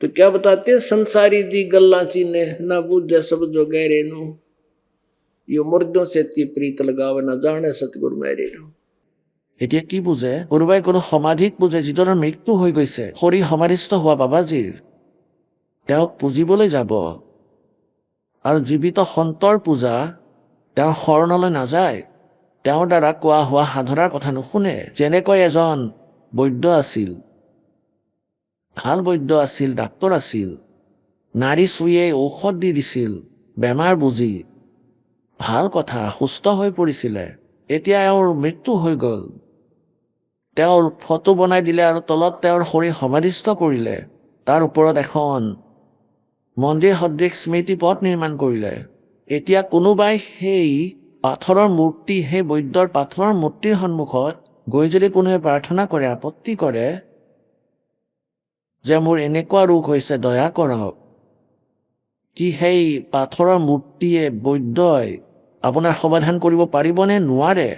तो क्या बताते हैं, संसारी दी गल्ला चीने ना बूझे सब जो गहरे नु, यो मुर्दों से ती प्रीत लगावे ना जाने सतगुरु मेरे नु। এতিয়া কি বুজে? কোনোবাই কোনো সমাধিক বুজে যিজনৰ মৃত্যু হৈ গৈছে, শৰীৰ সমাধিস্থ হোৱা বাবাজীৰ, তেওঁক পুজিবলৈ যাব। আৰু জীৱিত সন্তৰ পূজা তেওঁৰ শৰণলৈ নাযায়, তেওঁৰ দ্বাৰা কোৱা হোৱা সাধনাৰ কথা নুশুনে। যেনেকৈ এজন বৈদ্য আছিল, ভাল বৈদ্য আছিল, ডাক্তৰ আছিল, নাৰী চুইয়ে ঔষধ দি দিছিল, বেমাৰ বুজি, ভাল কথা, সুস্থ হৈ পৰিছিলে। এতিয়া এওঁৰ মৃত্যু হৈ গ'ল, তেওঁৰ ফটো বনাই দিলে আৰু তলত তেওঁৰ শৰীৰ সমাধিস্থ কৰিলে, তাৰ ওপৰত এখন মন্দিৰ সদৃশ স্মৃতি পথ নিৰ্মাণ কৰিলে। এতিয়া কোনোবাই সেই পাথৰৰ মূৰ্তি, সেই বৈদ্যৰ পাথৰৰ মূৰ্তিৰ সন্মুখত গৈ যদি কোনোৱে প্ৰাৰ্থনা কৰে, আপত্তি কৰে যে মোৰ এনেকুৱা ৰোগ হৈছে, দয়া কৰক, কি সেই পাথৰৰ মূৰ্তিয়ে, বৈদ্যই আপোনাৰ সমাধান কৰিব পাৰিবনে? নোৱাৰে।